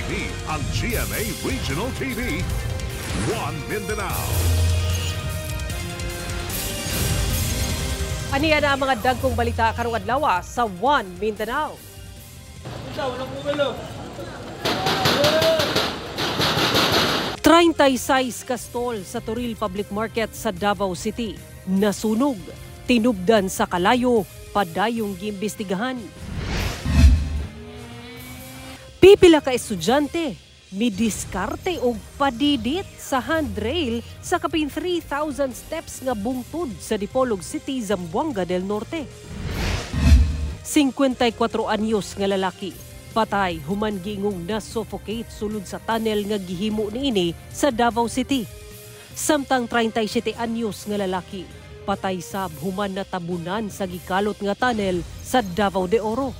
Kini ang GMA Regional TV, One Mindanao. Aniya na ang mga dagkong balita karong adlaw sa One Mindanao. 36 ka stall sa Toril Public Market sa Davao City nasunog, tinubdan sa kalayo, padayong giimbestigahan. Pipila ka estudyante midiskarte og padidit sa handrail sa kapin 3,000 steps nga bungtod sa Dipolog City, Zamboanga del Norte. 54 anyos nga lalaki patay human giingong na-suffocate sulod sa tunnel nga gihimo niini sa Davao City. Samtang 37 anyos nga lalaki patay sab human natabunan sa gikalot nga tunnel sa Davao de Oro.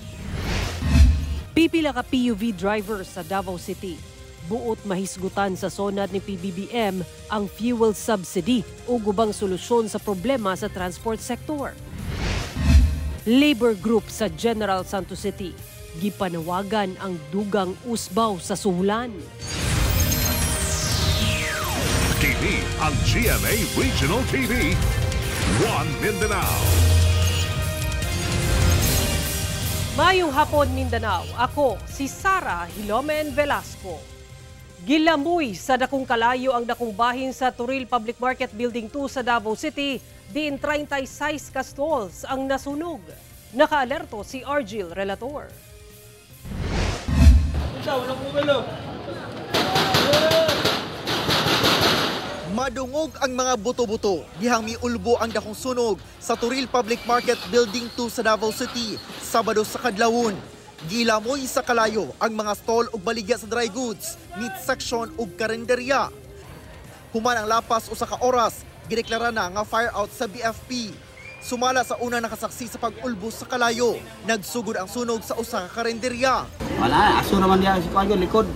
Pipila ka PUV driver sa Davao City buot mahisgutan sa sonad ni PBBM ang fuel subsidy o gubang solusyon sa problema sa transport sector. Labor group sa General Santos City gipanawagan ang dugang usbaw sa suhulan. Kini ang GMA Regional TV, One Mindanao. Mayong hapon Mindanao, ako si Sara Hilomen Velasco. Gilamoy sa dakong kalayo ang dakong bahin sa Toril Public Market Building 2 sa Davao City, diin 36 ka stalls ang nasunog. Nakaalerto si Argil Relator. Madungog ang mga buto-buto, gihang miulbo ang dakong sunog sa Toril Public Market Building 2 sa Davao City, Sabado sa kadlawon. Gilamoy sa kalayo ang mga stall ug baligya sa dry goods, meat section ug karinderya. Human ang lapas usa ka oras, gideklara na nga fire out sa BFP. Sumala sa una nakasaksi sa pag-ulbo sa kalayo, nagsugod ang sunog sa usa ka karinderya. Wala, aso naman diya si Kuya likod.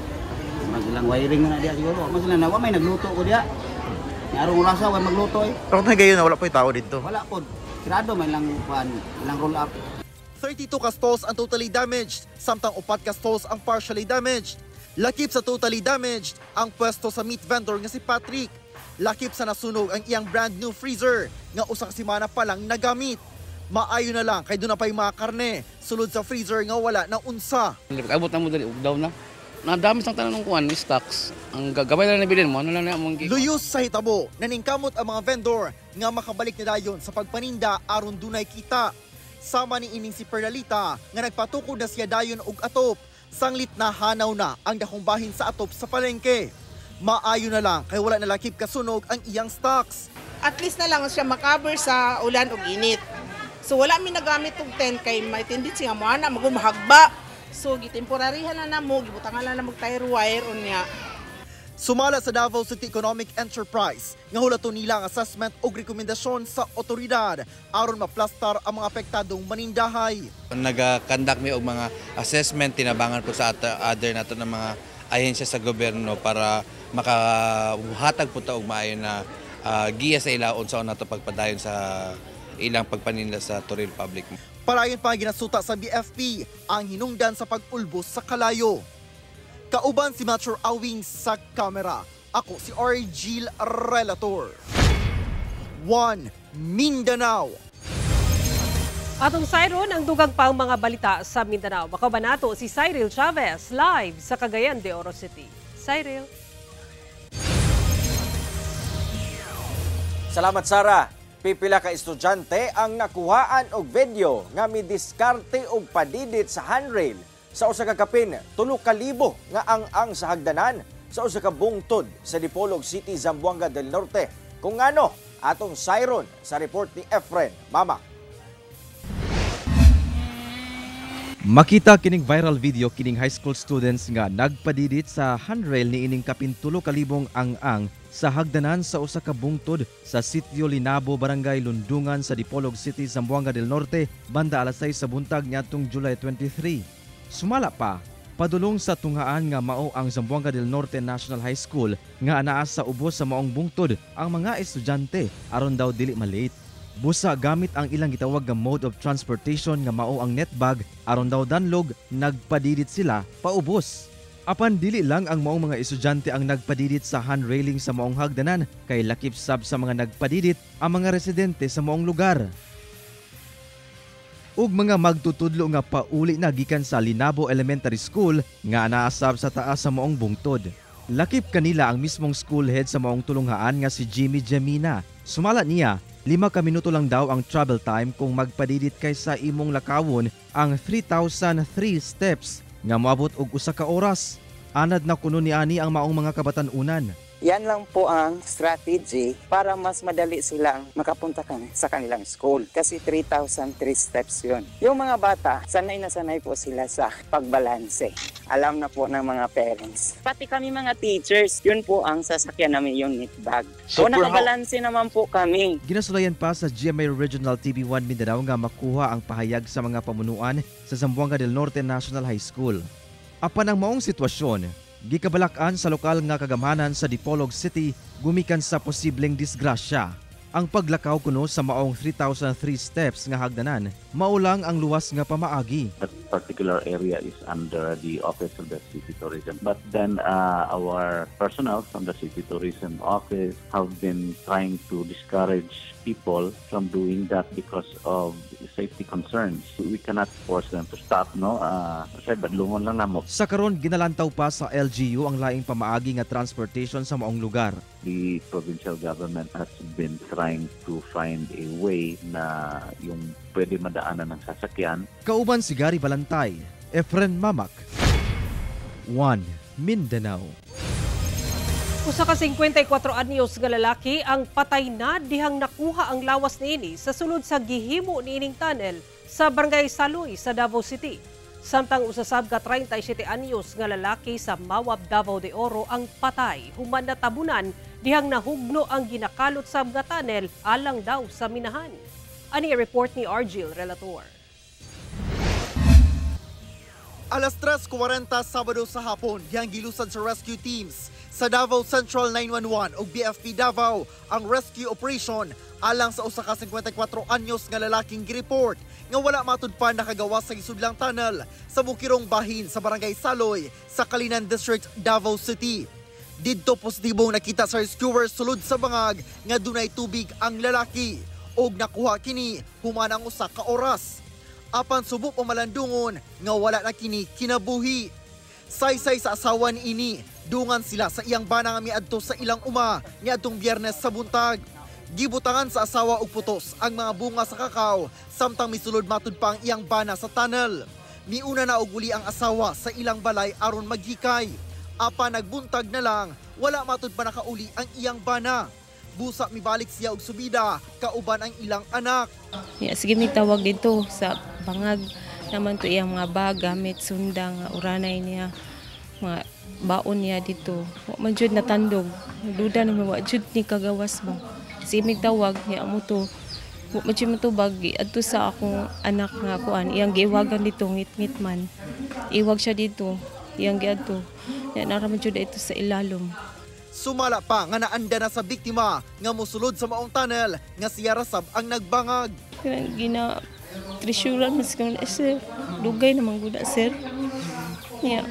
Maglang wiring na diya siguro. Mas na nawa may nagluto ko diya. Narong rasa way magluto eh. Pero tayo gayon na wala po yung tao dito. Wala pod. Sirado may lang kuan, lang roll up. 32 ka stalls ang totally damaged, samtang 4 ka stalls ang partially damaged. Lakip sa totally damaged ang pwesto sa meat vendor nga si Patrick. Lakip sa nasunog ang iyang brand new freezer nga usa ka semana pa lang nagamit. Maayo na lang kay doon na pa'y mga karne sulod sa freezer nga wala na unsa. Abot na mo dali ug daw na. Nadami sang tanan ng kuan stocks. Ang gagabay lang na bilin mo ano lang na among Luyos sa hitabo, naningkamot ang mga vendor nga makabalik na dayon sa pagpaninda aron dunay kita. Sama ni ining si Perlalita nga nagpatukod na siya dayon og atop. Sanglit na hanaw na ang dakong bahin sa atop sa palengke. Maayo na lang kay wala na lakip kasunog ang iyang stocks. At least na lang siya makaber sa ulan ug init. So wala mi nagamit og tent kay maitindit siya mo ana magumahagba. So gitemporarihan na namo gibutangan na mag tire wire unya. Sumala sa Davao City Economic Enterprise nga hulaton nila ang assessment o rekomendasyon sa otoridad aron maplastar ang mga apektadong manindahay. Nag-conduct mi og mga assessment tinabangan po sa other nato ng mga ahensya sa gobyerno para makahatag po ta og maayo na giya sa ilaon sa nato pagpadayon sa ilang pagpaninda sa Toril Public. Parayon pa ginasuta sa BFP ang hinungdan sa pag-ulbos sa kalayo. Kauban si Metro Awing sa kamera. Ako si Argil Relator. One Mindanao. Atong sayron ang dugang pang mga balita sa Mindanao. Makabanato si Cyril Chavez live sa Cagayan de Oro City. Cyril. Salamat Sara. Pipila ka estudyante ang nakuhaan og video nga midiskarte og padidit sa handrail sa usa ka kapin 3,000 nga ang sa hagdanan sa usa ka bungtod sa Dipolog City, Zamboanga del Norte. Kung ano, atong sayron sa report ni Efren Mama. Makita kining viral video kining high school students nga nagpadidit sa handrail ni ining kapin 3,000 ang sa hagdanan sa usa ka bungtod sa Sitio Linabo, Barangay Lundungan sa Dipolog City, Zamboanga del Norte, banda alas 6 sa buntag niadtong July 23. Sumala pa, padulong sa tunghaan nga mao ang Zamboanga del Norte National High School nga anaas sa ubos sa maong bungtod ang mga estudyante aron daw dili malate. Busa gamit ang ilang gitawag nga mode of transportation nga mao ang netbag aron daw danlog nagpadidit sila paubos. Apan dili lang ang maong mga estudyante ang nagpadidit sa handrailing sa maong hagdanan, kay lakip sab sa mga nagpadidit ang mga residente sa maong lugar. Ug mga magtutudlo nga pauli na gikan sa Linabo Elementary School nga naasab sa taas sa maong bungtod. Lakip kanila ang mismong school head sa maong tulunghaan nga si Jimmy Gemina. Sumala niya, 5 ka minuto lang daw ang travel time kung magpadidit kaysa imong lakawon ang 3,003 steps nga moabot og 1 ka oras. Anad na kuno ni ani ang maong mga kabatan-unan. Yan lang po ang strategy para mas madali silang makapunta sa kanilang school. Kasi 3,003 steps yun. Yung mga bata, sanay na sanay po sila sa pagbalanse. Alam na po ng mga parents. Pati kami mga teachers, yun po ang sasakyan namin yung knit bag. So nakabalanse naman po kami. Ginasulayan pa sa GMA Regional TV1 Mindanao nga makuha ang pahayag sa mga pamunuan sa Zamboanga del Norte National High School. Apan ang maong sitwasyon, gikabalakan sa lokal nga kagamhanan sa Dipolog City gumikan sa posibleng disgrasya. Ang paglakaw kuno sa maong 3,003 steps nga hagdanan, maulang ang luwas nga pamaagi. That particular area is under the office of the City Tourism. But then our personnel from the City Tourism office have been trying to discourage people from doing that because of safety concerns. We cannot force them to stop, no? Badlungon lang namo. Sa karon ginalantaw pa sa LGU ang laing pamaagi nga transportation sa maong lugar. The provincial government has been trying to find a way na yung pwede madaanan ng sasakyan. Kauban si Gary Balantay, Efren Mamak, 1 Mindanao. Usa ka 54 anyos nga lalaki ang patay na dihang nakuha ang lawas niini sa sulod sa gihimo niining tunnel sa Barangay Saloy sa Davao City. Samtang usasab ka 37 anyos nga lalaki sa Mawab, Davao de Oro ang patay human na tabunan dihang nahugno ang ginakalot sab nga tunnel alang daw sa minahan. Ani report ni Argil Relator. Alas 3:40 Sabado sa hapon, dihang gilusad sa rescue teams sa Davao Central 911 o BFP Davao ang rescue operation alang sa usa ka 54 anyos nga lalaking gireport nga wala matud pa nakagawas sa gisudlang tunnel sa Bukirong Bahin sa Barangay Saloy sa Kalinan District, Davao City. Didto positibong nakita sa rescuers sulod sa bangag nga dunay tubig ang lalaki og nakuha kini human ang usa ka oras. Apan subok o malandungon nga wala na kini kinabuhi. Saysay sa asawa ni ini, dungan sila sa iyang bana nga miadto sa ilang uma niadtong Biyernes sa buntag. Gibutangan sa asawa og putos ang mga bunga sa kakao samtang misulod matud pa ang iyang bana sa tunnel. Miuna na og uli ang asawa sa ilang balay aron maghikay. Apan nagbuntag na lang, wala matud pa nakauli ang iyang bana. Busa mibalik siya og subida, kauban ang ilang anak. Sige mi tawag dito sa bangag naman to iyang mga bag, gamit, sundang, uranay niya, mga baon niya dito. Wa man jud natandog. Duda na wa jud ni kagawas ba. Sige mi tawag niya mo to. Wa man jud matubag adto sa akong anak nga kuan, iyang giiwagan dito ngit-ngit man. Iwag siya dito, iyang giadto. Ya naraman jud ito sa ilalom. Sumala pa nga naanda na sa biktima nga mosulod sa maong tunnel nga siya rasab ang nagbangag. Gina trisuran mas kung sir, dugay naman gud sir. Ya.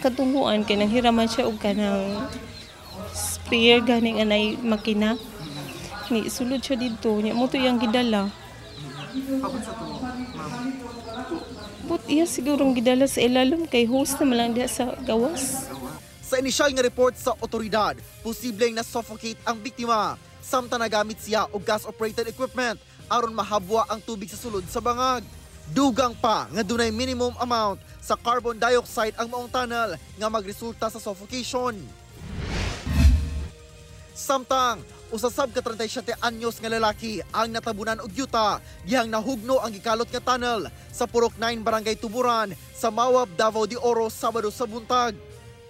Katunguan kay nanghiraman siya og kanang spear ganing anay makina. Ni sulod siya dito, nya mo to iyang gidala. But iya sigurong gidala sa ilalom kay host na lang diha sa gawas. Sa inisyal nga report sa otoridad, posibleng na-suffocate ang biktima samtang nagamit siya og gas-operated equipment aron mahabwa ang tubig sa sulod sa bangag. Dugang pa nga dunay minimum amount sa carbon dioxide ang maong tunnel nga magresulta sa suffocation. Samtang usasab ka 37 anyos nga lalaki ang natabunan og yuta dihang nahugno ang gikalot nga tunnel sa Purok 9 Barangay Tuburan sa Mawab, Davao de Oro Sabado sa buntag.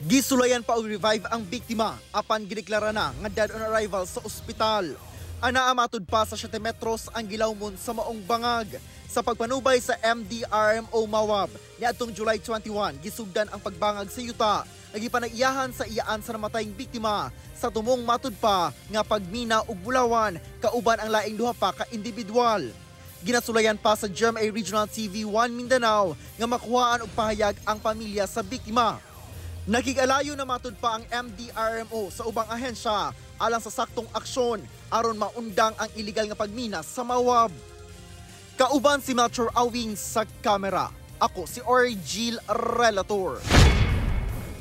Gisulayan pa og revive ang biktima apan gideklara na nga dead on arrival sa ospital. Anaa matud pa sa 7 metros ang gilawmon sa maong bangag. Sa pagpanubay sa MDRMO Mawab niadtong July 21, gisugdan ang pagbangag sa yuta. Nagipanag-iyahan sa iyaan sa namatayng biktima sa tumong matud pa nga pagmina og bulawan kauban ang laing duha pa ka individual. Ginasulayan pa sa GMA Regional TV1 Mindanao nga makuhaan og pahayag ang pamilya sa biktima. Nagigalayo na matud pa ang MDRMO sa ubang ahensya alang sa saktong aksyon aron maundang ang iligal nga pagmina sa Mawab. Kauban si Melchor Awing sa kamera. Ako si Orgil Relator.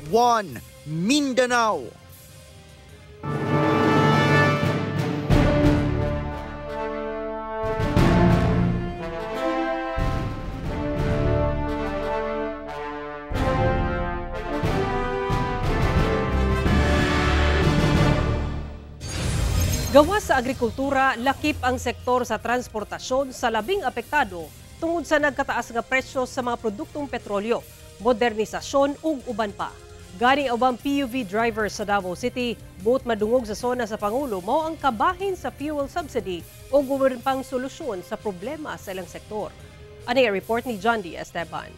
1 Mindanao. Gawa sa agrikultura, lakip ang sektor sa transportasyon sa labing apektado tungod sa nagkataas nga presyo sa mga produktong petrolyo, modernisasyon ug uban pa. Gani ubang PUV driver sa Davao City, buot madungog sa sona sa Pangulo mao ang kabahin sa fuel subsidy o gawin pang solusyon sa problema sa ilang sektor. Ani ang report ni John D. Esteban.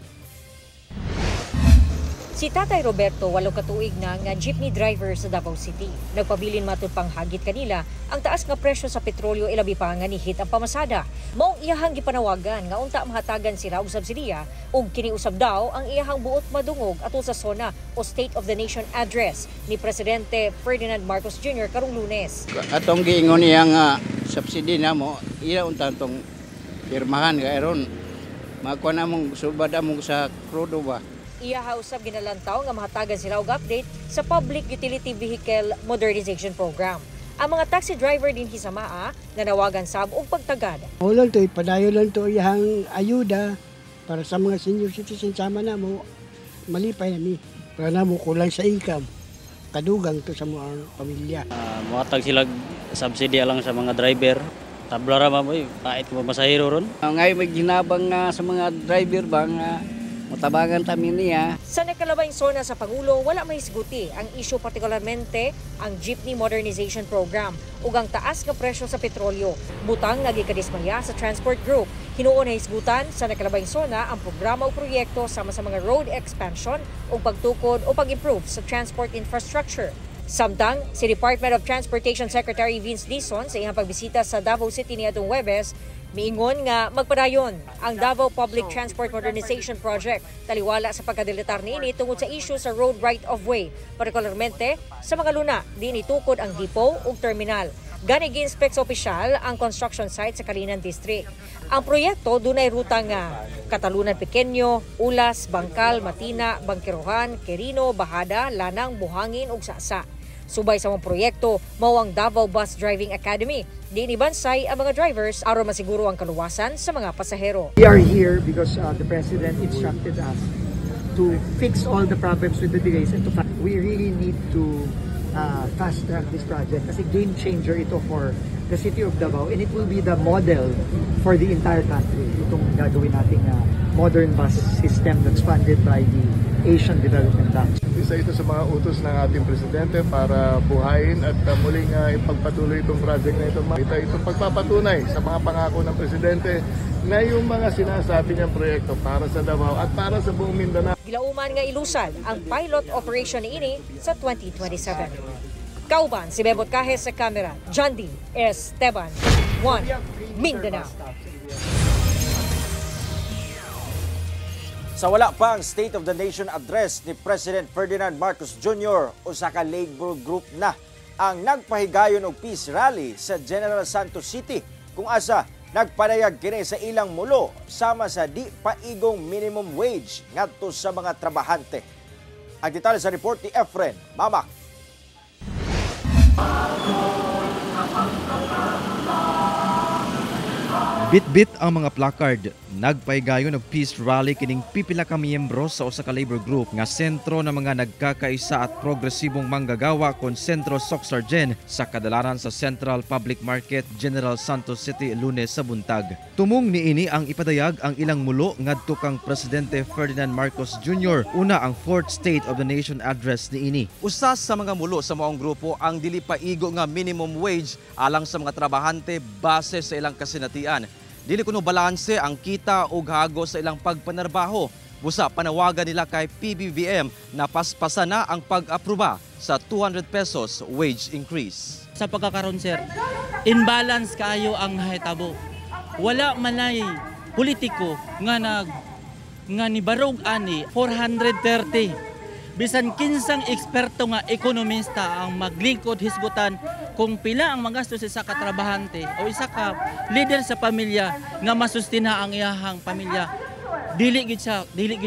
Si Tatay Roberto, 8 katuig na nga jeepney driver sa Davao City. Nagpabilin matud pang hagit kanila ang taas nga presyo sa petrolyo ilabi pa nga nihit ang pamasada. Maong iyahang gipanawagan nga unta mahatagan sila og subsidiya ug kiniusab daw ang iyahang buot madungog ato sa SONA o State of the Nation Address ni Presidente Ferdinand Marcos Jr. karong Lunes. Atong giingon niya nga subsidy na mo, iya unta tong pirmahan ka aron makuha na mong subad among sa krudo ba. Iyaha usab ginalantaw nga mahatagan sila og update sa Public Utility Vehicle Modernization Program. Ang mga taxi driver din hisamaa nanawagan sab og pagtagad. Ulan to ipadayo lang to iyang ayuda para sa mga senior citizen sama na mo malipay na mi para na mo kulang sa income. Kadugang to sa mga pamilya. Muhatag sila subsidy lang sa mga driver. Tabla ra ba boy, pait ko masahiro ron. Ngay may ginabang nga sa mga driver ba nga matabangan kami niya. Sa nakalabing sona sa Pangulo, wala mahisguti ang isyu partikularmente ang Jeepney Modernization Program ug ang taas nga presyo sa petrolyo. Butang nagikadismaya sa Transport Group. Hinuon na hisgutan sa nakalabing sona ang programa o proyekto sama sa mga road expansion ug pagtukod o pag-improve sa transport infrastructure. Samtang, si Department of Transportation Secretary Vince Dizon sa iyang pagbisita sa Davao City niadtong Huwebes, miingon nga magpadayon ang Davao Public Transport Modernization Project taliwala sa pagkadilitar niini tungod sa issue sa road right-of-way, partikularmente sa mga luna di nitukod ang depot ug terminal. Gani gi-inspect sa opisyal ang construction site sa Kalinan District. Ang proyekto dunay ruta nga Katalunan Pequeño, Ulas, Bangkal, Matina, Bangkirohan, Quirino, Bahada, Lanang, Buhangin ug Sasa. Subay sa mga proyekto, mao ang Davao Bus Driving Academy. Di inibansay ang mga drivers aron masiguro ang kaluwasan sa mga pasahero. We are here because the President instructed us to fix all the problems with the delays and we really need to fast track this project kasi game changer ito for the city of Davao and it will be the model for the entire country. Itong gagawin nating modern bus system that's funded by the Asian Development Bank. Isa ito sa mga utos ng ating Presidente para buhayin at muling ipagpatuloy itong project na ito. Ito pagpapatunay sa mga pangako ng Presidente na yung mga sinasabi niyang proyekto para sa Davao at para sa buong Mindanao. Gilauman nga ilusad ang pilot operation ni ini sa 2027. Kauban si Bebot Kahes sa kamera, John D. Esteban, 1 Mindanao. Sa wala pa ang State of the Nation Address ni President Ferdinand Marcos Jr. usa ka labor group na ang nagpahigayon og peace rally sa General Santos City kung asa nagpadayag kini sa ilang mulo sama sa di paigong minimum wage ngadto sa mga trabahante. Ang detalye sa report ni Efren Mamak. Bit-bit ang mga placard. Nagpaigayon og peace rally kining pipila ka miyembro sa usa ka labor group nga sentro ng mga nagkakaisa at progresibong manggagawa kon Sentro Socsargen sa kadalaran sa Central Public Market, General Santos City, Lunes sa buntag. Tumong niini ang ipadayag ang ilang mulo ngadto kang Presidente Ferdinand Marcos Jr. una ang 4th State of the Nation Address niini. Usas sa mga mulo sa maong grupo ang dili paigo nga minimum wage alang sa mga trabahante base sa ilang kasinatian. Dili kuno balanse ang kita o hago sa ilang pagpanarbaho. Busa panawagan nila kay PBBM na paspasan na ang pag-aproba sa 200 pesos wage increase. Sa pagkakaroon sir, imbalance kayo ang hitabo. Wala manay politiko nga nibarog ani 430. bisan kinsang eksperto nga ekonomista ang maglingkod hisgutan kung pila ang magastos sa katrabahante o isa ka leader sa pamilya nga masustina ang iyahang pamilya. Dili gid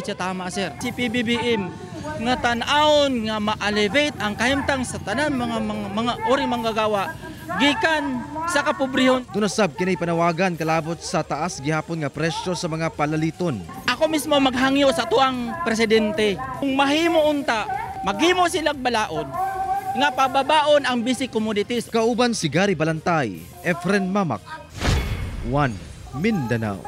siya tama, sir. Si PBBM nga tan-awon nga ma-elevate ang kahimtang sa tanan mga ori manggagawa gikan sa kapobrehon. Dunasab kinay panawagan kalabot sa taas gihapon nga presyo sa mga palaliton. Ako mismo maghangyo sa tuang presidente. Kung mahimo unta, maghimo silang balaod nga pababaon ang basic commodities. Kauban si Gary Balantay, Efren Mamak, 1 Mindanao.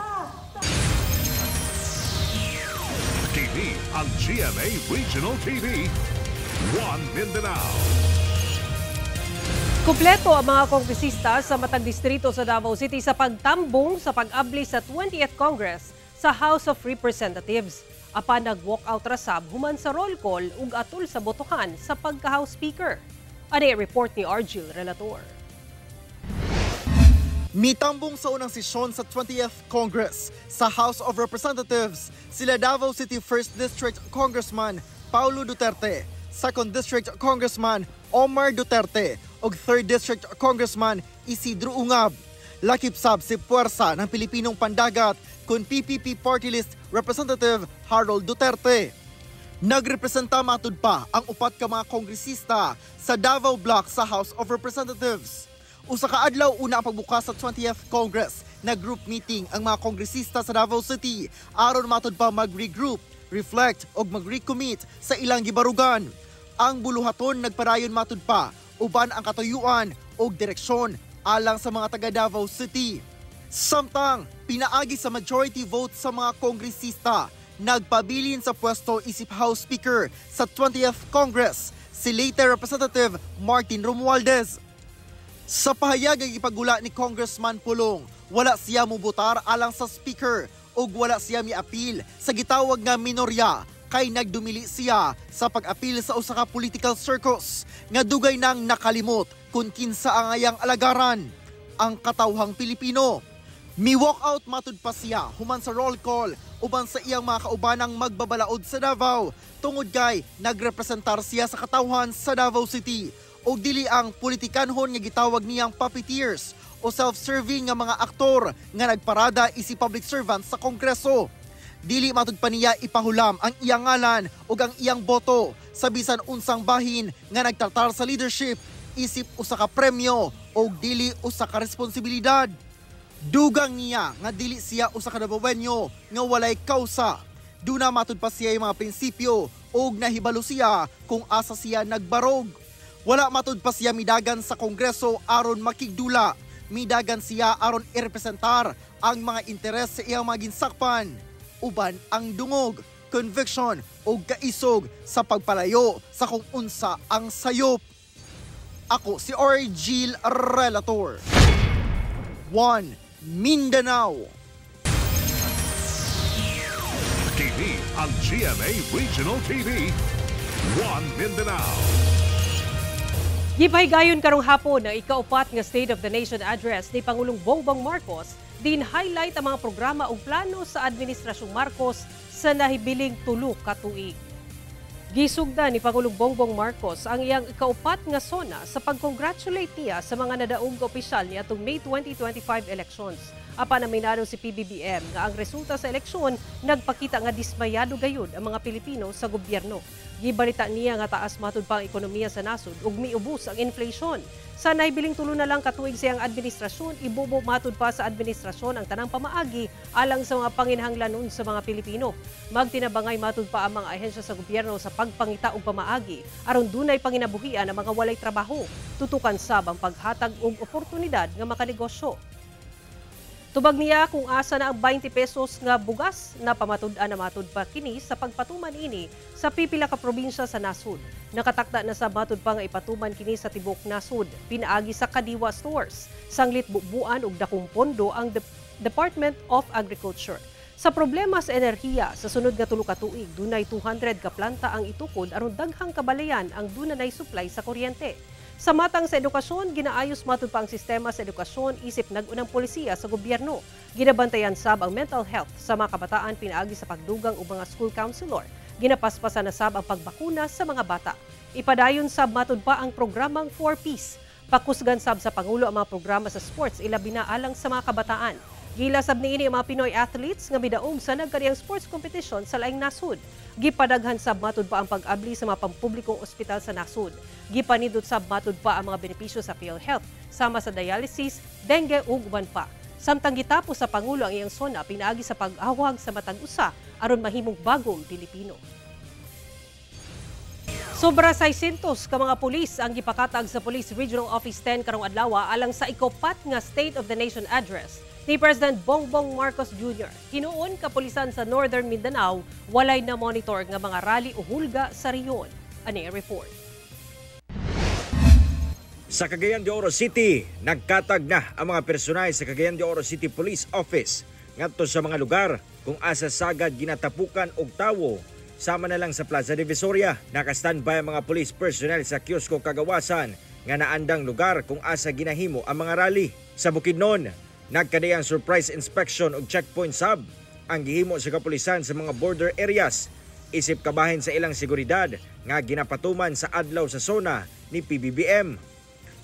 Kini ang GMA Regional TV, 1 Mindanao. Kumpleto ang mga kongresista sa matag distrito sa Davao City sa pagtambong sa pag-abli sa 20th Congress sa House of Representatives. Apan nag-walkout rasab human sa roll call ug atol sa botohan sa pagka-House Speaker. Ani report ni Argil Relator. Mitambong sa unang sesyon sa 20th Congress sa House of Representatives sila Davao City 1st District Congressman Paulo Duterte, 2nd District Congressman Omar Duterte ug 3rd District Congressman Isidro Ungab. Lakip sab si puwersa ng Pilipinong Pandagat kun PPP Party List Representative Harold Duterte. Nagrepresenta matud pa ang upat ka mga kongresista sa Davao Block sa House of Representatives. Usa ka adlaw una ang pagbukas sa 20th Congress, nag-group meeting ang mga kongresista sa Davao City aron matud pa mag-regroup, reflect ug mag-recommit sa ilang gibarugan. Ang buluhaton nagpadayon matud pa uban ang katuyuan ug direksyon alang sa mga taga Davao City. Samtang pinaagi sa majority vote sa mga kongresista, nagpabilin sa pwesto isip House Speaker sa 20th Congress si late Representative Martin Romualdez. Sa pahayag ang ipagula ni Congressman Pulong, wala siya mubutar alang sa Speaker ug wala siya miapil sa gitawag nga minorya kay nagdumili siya sa pag-apil sa usa ka political circus nga dugay nang nakalimot kung kinsa ang ayang alagaran ang katawhang Pilipino. Mi-walk out matud pa siya human sa roll call uban sa iyang mga kaubanang magbabalaod sa Davao tungod kay nagrepresentar siya sa katawhan sa Davao City o dili ang politikanhon nga gitawag niyang puppeteers o self-serving nga mga aktor nga nagparada isi public servant sa Kongreso. Dili matud pa niya ipahulam ang iyang ngalan o ang iyang boto sa bisan unsang bahin nga nagtartar sa leadership isip usa ka premyo o dili usa ka responsibilidad. Dugang niya nga dili siya usa ka Davaoenyo nga walay kausa. Duna matud pa siya yung mga prinsipyo o nahibalo siya kung asa siya nagbarog. Wala matud pa siya midagan sa Kongreso aron makigdula. Midagan siya aron irepresentar ang mga interes sa iyang mga ginsakpan. Uban ang dungog, conviction o kaisog sa pagpalayo sa kung unsa ang sayop. Ako si Argil Relator, 1 Mindanao. Kini ang GMA Regional TV, 1 Mindanao. Gipaygayon karong hapon ang ikaupat nga State of the Nation address ni Pangulong Bongbong Marcos din highlight ang mga programa o plano sa Administrasyong Marcos sa nahibiling 3 ka tuig. Gisugdan ni Pangulong Bongbong Marcos ang iyang ikaupat nga sona sa pag-congratulate niya sa mga nadaong opisyal niya atong May 2025 elections. Apan aminado si PBBM nga ang resulta sa eleksyon nagpakita nga dismayado gayud ang mga Pilipino sa gobyerno. Gibalita niya nga taas matud pa ang ekonomiya sa nasod ug miubos ang inflation. Sa nahibiling 3 na lang katuig siyang administrasyon, ibubo matud pa sa administrasyon ang tanang pamaagi alang sa mga panginhanglanon sa mga Pilipino. Magtinabangay matud pa ang mga ahensya sa gobyerno sa pagpangita og pamaagi aron dunay panginabuhian ang mga walay trabaho. Tutukan sab ang paghatag og oportunidad nga makanegosyo. Tubag niya kung asa na ang 20 pesos nga bugas na pamatud-an na matud pa kini sa pagpatuman ini sa pipila ka probinsya sa nasud. Nakatakda na sa matud pa nga ipatuman kini sa tibok nasud. Pinaagi sa Kadiwa stores, sanglit bubuan ug dakong pondo ang Department of Agriculture. Sa problema sa enerhiya, sa sunod nga 3 ka tuig, dunay 200 ka planta ang itukod aron daghang kabalayan ang dunay supply sa kuryente. Sa matang sa edukasyon, ginaayos matud pa ang sistema sa edukasyon isip nag-unang polisiya sa gobyerno. Ginabantayan sab ang mental health sa mga kabataan pinaagi sa pagdugang o mga school counselor. Ginapaspasan na sab ang pagbakuna sa mga bata. Ipadayon sab matud pa ang programang 4Ps. Pakusgan sab sa Pangulo ang mga programa sa sports ilabi na alang sa mga kabataan. Gila sab niini ang mga Pinoy athletes nga midaog sa nagkadiyang sports competition sa laing nasud. Gipadaghan sab matud pa ang pag-abli sa mga pampublikong ospital sa nasud. Gipanidot sab matud pa ang mga benepisyo sa PhilHealth sama sa dialysis, dengue ug uban pa. Samtang gitapos sa Pangulo ang iyang sona pinaagi sa pag-awag sa matag usa aron mahimong bagong Pilipino. Sobra 600 ka mga pulis ang gipakatag sa Police Regional Office 10 karong adlaw alang sa ikopat nga State of the Nation address ni President Bongbong Marcos Jr. Hinuon kapulisan sa Northern Mindanao walay na monitor nga mga rally o hulga sa riyon. Ani report. Sa Cagayan de Oro City, nagkatag na ang mga personay sa Cagayan de Oro City Police Office ngadto sa mga lugar kung asa sagad ginatapukan og tawo. Sama na lang sa Plaza Divisoria, naka-standby ang mga police personnel sa Kiosko Kagawasan nga naandang lugar kung asa ginahimo ang mga rally. Sa Bukidnon, nagkadayang surprise inspection og checkpoint sab ang gihimo sa kapulisan sa mga border areas. Isip kabahin sa ilang seguridad nga ginapatuman sa adlaw sa zona ni PBBM.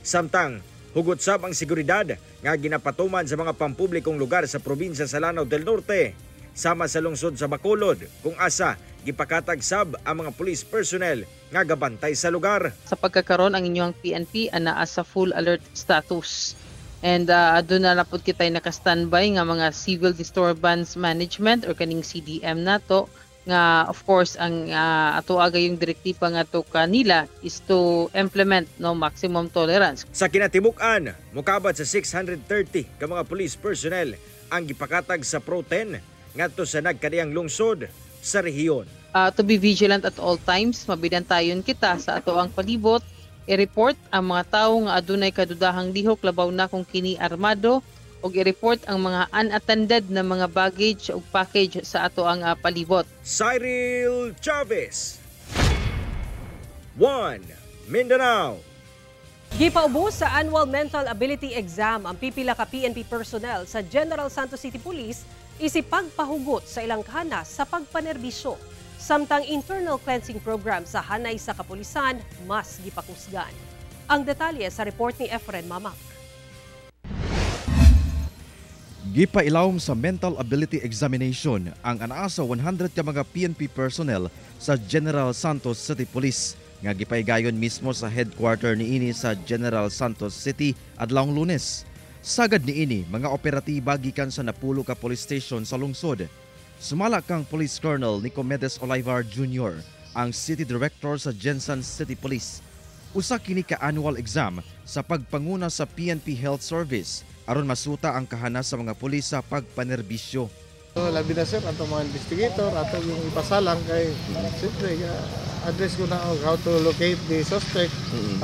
Samtang hugot sab ang seguridad nga ginapatuman sa mga pampublikong lugar sa probinsya sa Lanao del Norte sama sa lungsod sa Bacolod kung asa gipakatag sab ang mga police personnel nga gabantay sa lugar. Sa pagkakaroon ang inyong PNP anaa sa full alert status. And doon na lapod kitay naka-standby nga mga civil disturbance management or kaning CDM nato nga of course ang ato aga yung direktiba nga to kanila is to implement no maximum tolerance. Sa kinatibuk-an, mukabad sa 630 ka mga police personnel ang gipakatag sa Pro 10 ngadto sa nagkadiyang lungsod sa rehiyon. To be vigilant at all times, mabidantayon kita sa ato ang palibot, i-report ang mga tawo nga adunay kadudahang lihok labaw na kung kini armado o i-report ang mga unattended na mga baggage o package sa ato ang palibot. Cyril Chavez, 1 Mindanao. Gipaubos sa annual mental ability exam ang pipila ka PNP personnel sa General Santos City Police isip pagpahugot sa ilang kahanas sa pagpanerbisyo. Samtang internal cleansing program sa hanay sa kapulisan mas gipakusgan. Ang detalye sa report ni Efren Mamak. Gipailawom sa mental ability examination ang anaa sa 100 ka mga PNP personnel sa General Santos City Police nga gipaygayon mismo sa headquarter niini sa General Santos City adlawng Lunes. Sagad niini mga operatiba gikan sa napulo ka police station sa lungsod. Sumala kang Police Colonel Nicomedes Olivar Jr., ang City Director sa Jensan City Police. Usa kini ka annual exam sa pagpanguna sa PNP Health Service aron masuta ang kahanas sa mga pulis sa pagpanerbisyo. Labi na sir, ato mga investigator, ato yung ipasalang kay siyempre, address ko na how to locate the suspect,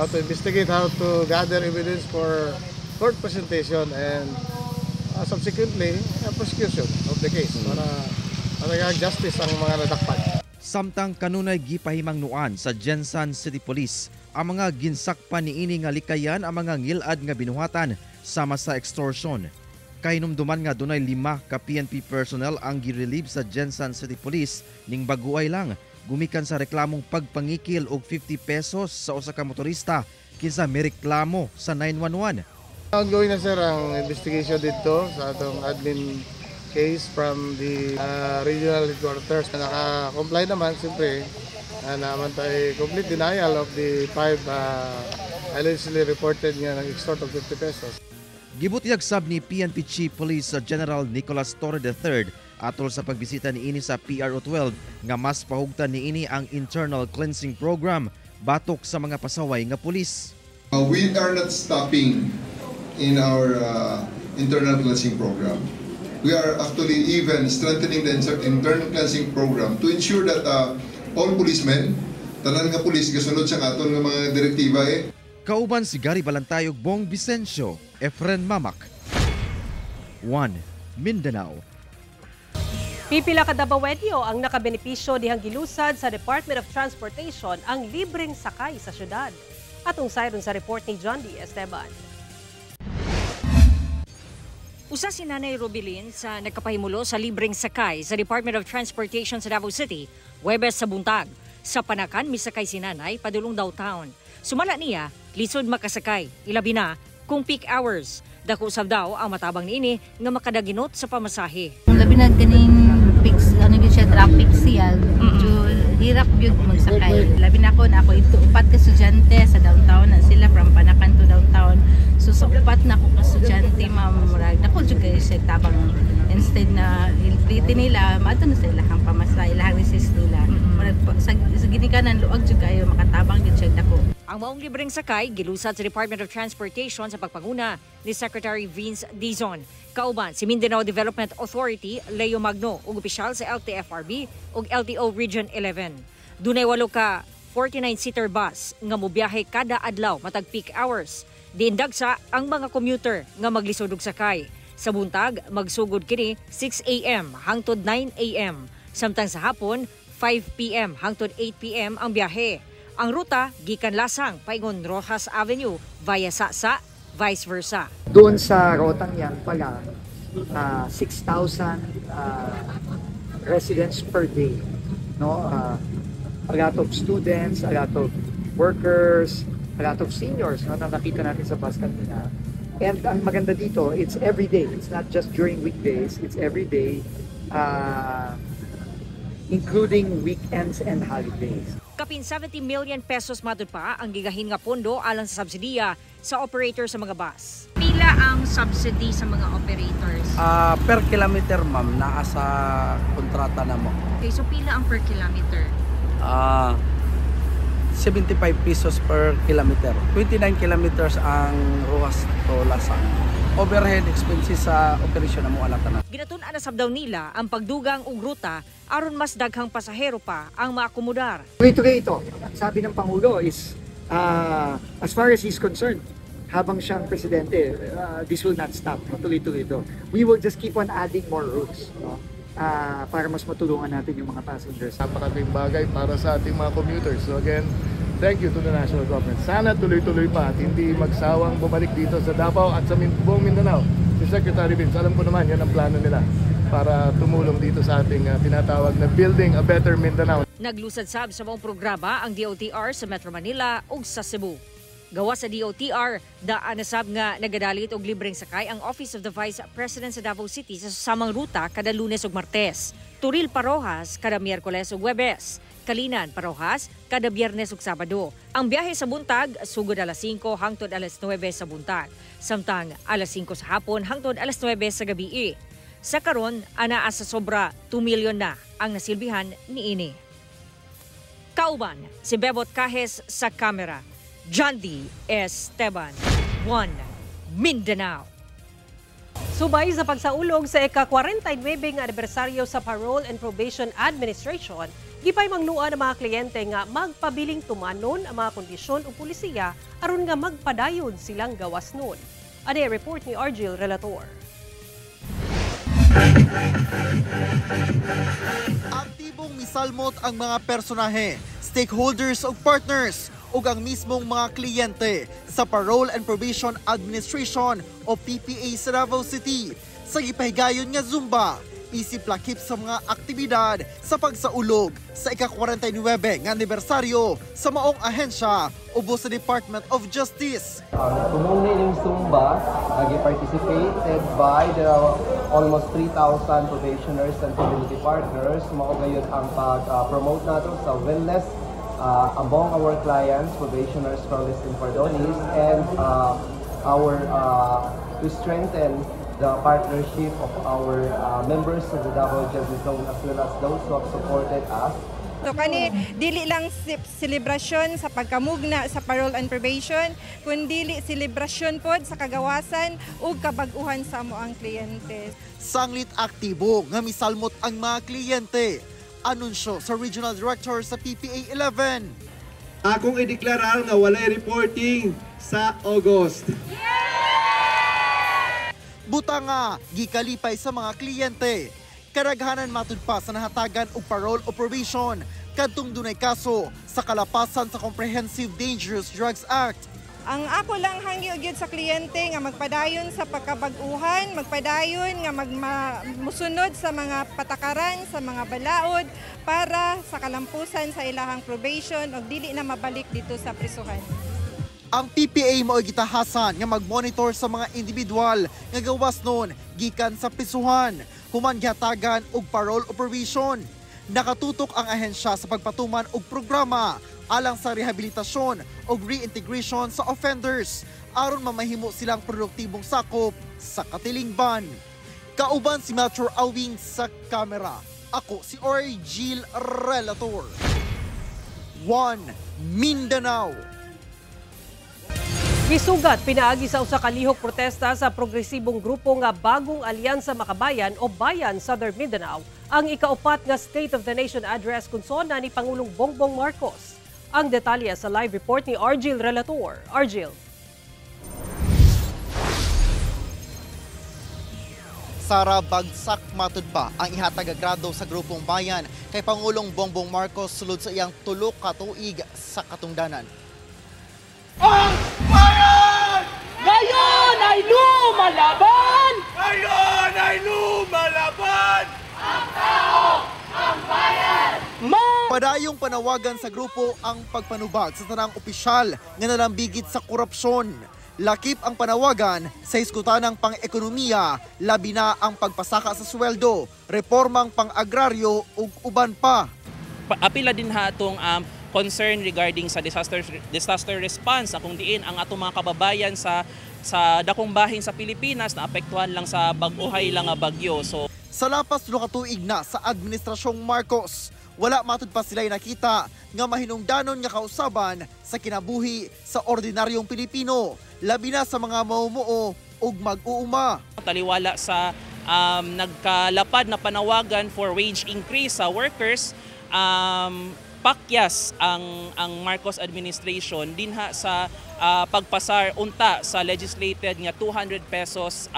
how to investigate, how to gather evidence for court presentation and subsequently prosecution of the case para justice ang mga nadakpan. Samtang kanunay gipahimang nuan sa Jensan City Police ang mga ginsakpan niini nga likayan ang mga ngilad nga binuhatan sama sa extortion. Kahinumduman nga dunay 5 ka PNP personnel ang girelieve sa Jensan City Police ning baguay lang gumikan sa reklamong pagpangikil og 50 pesos sa usa ka motorista kinsa may reklamo sa 911. Ongoing na sir ang investigation dito sa atong admin case from the regional headquarters. Naka-comply naman siyempre naman tayo complete denial of the 5 allegedly reported nga nag-extort of 50 pesos. Gibutiyag sab ni PNP Chief Police General Nicolas Torre III atol sa pagbisita niini sa PRO 12 nga mas pahugtan niini ang internal cleansing program batok sa mga pasaway nga pulis. We are not stopping in our internal cleansing program. We are actually even strengthening the internal cleansing program to ensure that all policemen, tanan nga pulis gasunod sa aton nga mga direktiba Kauban si Gary Balantayog, Bong Vicencio, Efren Mamak, 1 Mindanao. Pipila ka Dabawenyo ang nakabenepisyo dihang gilusad sa Department of Transportation ang libreng sakay sa syudad. Atong sayron sa report ni John D. Esteban. Usa si Nanay Robilin sa nagkapahimulo sa libreng sakay sa Department of Transportation sa Davao City Huwebes sa buntag, sa Panakan misakay si nanay padulong downtown. Sumala niya, lisod makasakay, ilabi na kung peak hours. Dako usab daw ang matabang niini nga makadaginot sa pamasahe. Labi na ganing fix ano gyud siya traffic siya. Hirap gyud magsakay. Labi na ako ito upat ka estudyante sa downtown na sila from Panakan to downtown. So sa upat na ako ka estudyante ma'am murag nako jud kay siya tabang instead na ilpriti nila maato na sa ilahang pamasahe, ilahang recess nila. Murag sa ginikanan luag jud kayo makatabang gyud siya dako. Ang maong libreng sakay gilusad sa Department of Transportation sa pagpanguna ni Secretary Vince Dizon. Kauban si Mindanao Development Authority, Leo Magno, ug opisyal sa LTFRB ug LTO Region 11. Dunay 8 ka 49-seater bus nga mobiyahe kada adlaw matag peak hours. Diindag sa ang mga commuter nga maglisod og sakay. Sa buntag magsugod kini 6 AM hangtod 9 AM. Samtang sa hapon 5 PM hangtod 8 PM ang biyahe. Ang ruta gikan lasang paingon Rojas Avenue via Sasa, vice versa. Doon sa rotang yan pala, 6,000 residents per day. No? A lot of students, a lot of workers, a lot of seniors no, na nakita natin sa bus kanina. And ang maganda dito, it's every day. It's not just during weekdays, it's every day, including weekends and holidays. Kapin 70 million pesos matud pa ang gigahin nga pondo alang sa subsidiya sa operator sa mga bus. Pila ang subsidy sa mga operators? Per kilometer ma'am, naa sa kontrata na mo. Okay, so pila ang per kilometer? 75 pesos per kilometer. 29 kilometers ang Rojas to Lasang. Overhead expenses sa operasyon na mo alatan. Ginatun-an na sabdaw nila ang pagdugang og ruta aron mas daghang pasahero pa ang maakomodar. Tuloy-tuloy ito. Sabi ng Pangulo is as far as he's concerned, habang siyang presidente, this will not stop. Tuloy-tuloy ito. We will just keep on adding more routes. No? Para mas matulungan natin yung mga passengers. Napakating bagay para sa ating mga commuters. So again, thank you to the national government. Sana tuloy-tuloy pa at hindi magsawang bumalik dito sa Davao at sa buong Mindanao. Si Secretary Vince, alam ko naman yan ang plano nila para tumulong dito sa ating tinatawag na Building a Better Mindanao. Naglusad sab sa buong programa ang DOTR sa Metro Manila ug sa Cebu. Gawa sa DOTR, daan na sab nga nagadalit og libreng sakay ang Office of the Vice President sa Davao City sa samang ruta kada Lunes ug Martes. Turil Parojas kada Miyerkules ug Huwebes. Kalinan Parojas kada Biyernes ug Sabado. Ang biyahe sa buntag sugod alas 5 hangtod alas 9 sa buntag. Samtang alas 5 sa hapon hangtod alas 9 sa gabi. Sa karon anaa sa sobra 2 milyon na ang nasilbihan niini. Kauban si Bebot Cajes sa kamera. John D. Esteban, 1 Mindanao. Subay sa pagsaulog sa ika-49 nga anibersaryo sa Parole and Probation Administration, gipay mangnuan ang mga kliyente nga magpabiling tumanon ang mga kondisyon o pulisiya aron nga magpadayon silang gawas nun. Ano report ni Argil Relator. Aktibong misalmot ang mga personahe, stakeholders o partners ug ang mismong mga kliyente sa Parole and Probation Administration o PPA sa Davao City sa gipahigayon nga Zumba, isip lakip sa mga aktibidad sa pagsaulog sa ika-49 nga anibersaryo sa maong ahensya ubo sa Department of Justice. Ang tumulong ng Zumba nag-participated by the almost 3,000 probationers and community partners. Mao gayud ang pag-promote nato sa wellness among our clients, probationers, provost and pardonees, and to strengthen the partnership of our members of the Davao Justice Zone as well as those who have supported us. So kani dili lang selebrasyon sa pagkamugna sa Parole and Probation, kundi selebrasyon pod sa kagawasan ug kabag-uhan sa amoang kliyente. Sanglit aktibo nga misalmot ang mga kliyente. Anunsyo sa Regional Director sa PPA 11. Akong ideklarar nga walay reporting sa August. Buta nga, gikalipay sa mga kliyente. Karaghanan matud pa sa nahatagan og parole o probation kadtong dunay kaso sa kalapasan sa Comprehensive Dangerous Drugs Act. Ang ako lang hangyo gyud sa kliyente nga magpadayon sa pagkabag-uhan, magpadayon nga musunod sa mga patakaran, sa mga balaod para sa kalampusan sa ilahang probation o dili na mabalik dito sa prisuhan. Ang PPA mao gitahasan nga mag-monitor sa mga individual nga gawas nun gikan sa prisuhan, human gihatagan og parole o probation. Nakatutok ang ahensya sa pagpatuman og programa alang sa rehabilitasyon o reintegration sa offenders aron mamahimo silang produktibong sakop sa katilingban. Kauban si Metro Awing sa kamera. Ako si Orgil Relator. 1 Mindanao. Gisugat pinaagi sa usa ka lihok protesta sa progresibong grupo nga Bagong Alyansa Makabayan o Bayan Southern Mindanao ang ikaupat nga State of the Nation address kunsona ni Pangulong Bongbong Marcos. Ang detalye sa live report ni Argil Relator. Argil. Sara, bagsak matud pa ang ihatag grado sa grupong bayan kay Pangulong Bongbong Marcos sulod sa iyang 3 ka tuig sa katungdanan. Ang bayan! Ngayon ay lumalaban! Ngayon ay lumalaban! Ang tao! Ang bayan! Padayong panawagan sa grupo ang pagpanubag sa tanang opisyal nga nalambigit sa korupsyon. Lakip ang panawagan sa iskutanang pang-ekonomiya, labi na ang pagpasaka sa sweldo, reformang pang-agraryo ug uban pa. Apila din ha itong concern regarding sa disaster response kung diin ang atong mga kababayan sa dakong bahin sa Pilipinas na apektuhan lang sa bag-uhay lang nga bagyo. So sa lapas 2 ka tuig na sa Administrasyong Marcos, wala matud pa sila'y nakita nga mahinungdanon nga kausaban sa kinabuhi sa ordinaryong Pilipino, labi na sa mga mamumuo ug mag-uuma. Taliwala sa nagkalapad na panawagan for wage increase sa workers, pakyas ang Marcos administration dinha sa pagpasar unta sa legislated nga 200 pesos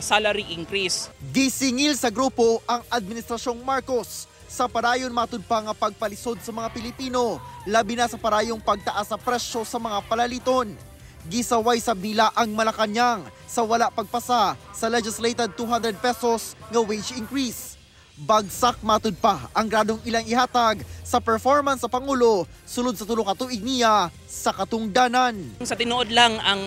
salary increase. Gisingil sa grupo ang Administrasyong Marcos sa parayon matud pa nga pagpalisod sa mga Pilipino, labi na sa parayong pagtaas sa presyo sa mga palaliton. Gisaway sa bila ang Malacañang sa wala pagpasa sa legislated 200 pesos nga wage increase. Bagsak matud pa ang gradong ilang ihatag sa performance sa Pangulo sulod sa 3 ka tuig niya sa katungdanan. Sa tinuod lang ang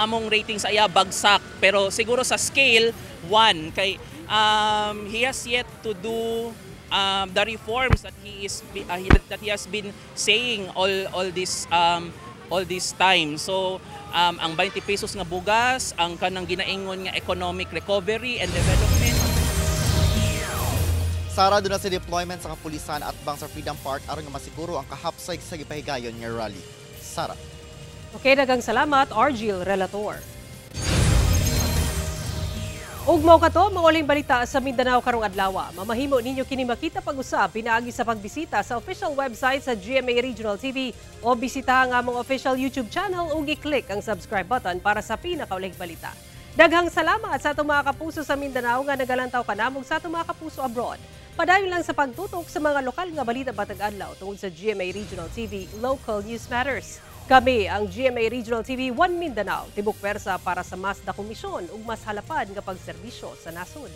among rating sa iya bagsak, pero siguro sa scale 1 kay he has yet to do the reforms that he has been saying all this time. So ang 20 pesos nga bugas, ang kanang ginaingon nga economic recovery and development. Sara, doon na sa deployment sa kapulisan at bang sa Freedom Park aron nga masiguro ang kahapsay sa gipahigayon nga rally. Sara. Okay, daghang salamat, Argil Relator. Ug mao kato mga uling balita sa Mindanao karong adlaw. Mamahimo ninyo kini makita pag-usab pinaagi sa pagbisita sa official website sa GMA Regional TV o bisita ang among official YouTube channel ug i-click ang subscribe button para sa pinakauling balita. Daghang salamat sa atong mga kapuso sa Mindanao nga nagalantaw kanamong sa atong mga kapuso abroad. Padayon lang sa pagtutok sa mga lokal nga balita batag adlaw tungod sa GMA Regional TV Local News Matters. Kami ang GMA Regional TV 1 Mindanao, tibok pwersa para sa mas dakong misyon ug mas halapad nga pagserbisyo sa nasod.